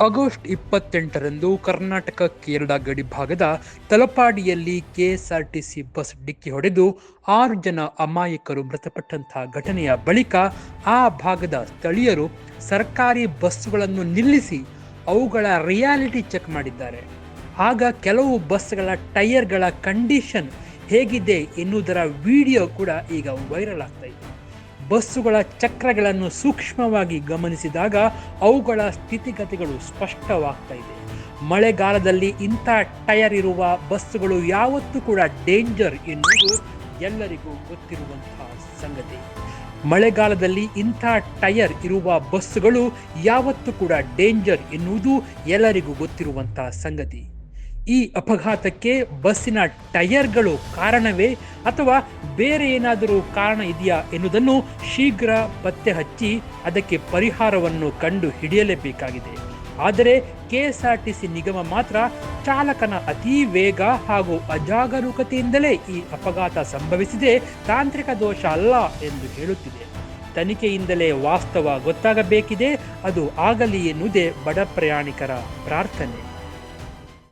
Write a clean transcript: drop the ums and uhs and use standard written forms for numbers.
August 28ರಂದು Karnataka Kerala ಗಡಿ ಭಾಗದ ತಲಪಾಡಿಯಲ್ಲಿ KSRTC bus ಡಿಕ್ಕಿ ಹೊಡೆದು 6 ಜನ ಅಮಾಯಕರು ಮೃತಪಟ್ಟಂತಹ ಘಟನೆಯ ಬಳಿಕ ಆ ಭಾಗದ ಸ್ಥಳೀಯರು ಸರ್ಕಾರಿ ಬಸ್ಸುಗಳನ್ನು ನಿಲ್ಲಿಸಿ ಅವುಗಳ ರಿಯಾಲಿಟಿ ಚೆಕ್ ಮಾಡಿದ್ದಾರೆ. ಆಗ ಕೆಲವು ಬಸ್ಗಳ ಟೈರ್ಗಳ ಕಂಡೀಷನ್ ಹೇಗಿದೆ ಎನ್ನುವುದರ ವಿಡಿಯೋ ಕೂಡ ಈಗ ವೈರಲ್ ಆಗ್ತಾ ಇದೆ. ಬಸ್ಸುಗಳ ಚಕ್ರಗಳನ್ನು ಸೂಕ್ಷ್ಮವಾಗಿ ಗಮನಿಸಿದಾಗ ಅವುಗಳ ಸ್ಥಿತಿಗತಿಗಳು ಸ್ಪಷ್ಟವಾಗ್ತಾ ಇದೆ. ಮಳೆಗಾಲದಲ್ಲಿ ಇಂಥ ಟೈರ್ ಇರುವ ಬಸ್ಸುಗಳು ಯಾವತ್ತೂ ಕೂಡ ಡೇಂಜರ್ ಎನ್ನುವುದು ಎಲ್ಲರಿಗೂ ಗೊತ್ತಿರುವಂತಹ ಸಂಗತಿ. ಮಳೆಗಾಲದಲ್ಲಿ ಇಂಥ ಟೈರ್ ಇರುವ ಬಸ್ಸುಗಳು ಯಾವತ್ತೂ ಕೂಡ ಡೇಂಜರ್ ಎನ್ನುವುದು ಎಲ್ಲರಿಗೂ ಗೊತ್ತಿರುವಂತಹ ಸಂಗತಿ. ಈ ಅಪಘಾತಕ್ಕೆ ಬಸ್ಸಿನ ಟೈರ್ಗಳು ಕಾರಣವೇ ಅಥವಾ ಬೇರೆ ಏನಾದರೂ ಕಾರಣ ಇದೆಯಾ ಎನ್ನುವುದನ್ನು ಶೀಘ್ರ ಪತ್ತೆ ಹಚ್ಚಿ ಅದಕ್ಕೆ ಪರಿಹಾರವನ್ನು ಕಂಡು ಹಿಡಿಯಲೇಬೇಕಾಗಿದೆ. ಆದರೆ ಕೆಎಸ್ಆರ್ಟಿಸಿ ನಿಗಮ ಮಾತ್ರ ಚಾಲಕನ ಅತೀ ವೇಗ ಹಾಗೂ ಅಜಾಗರೂಕತೆಯಿಂದಲೇ ಈ ಅಪಘಾತ ಸಂಭವಿಸಿದೆ, ತಾಂತ್ರಿಕ ದೋಷ ಅಲ್ಲ ಎಂದು ಹೇಳುತ್ತಿದೆ. ತನಿಖೆಯಿಂದಲೇ ವಾಸ್ತವ ಗೊತ್ತಾಗಬೇಕಿದೆ, ಅದು ಆಗಲಿ ಎನ್ನುವುದೇ ಬಡ ಪ್ರಯಾಣಿಕರ ಪ್ರಾರ್ಥನೆ.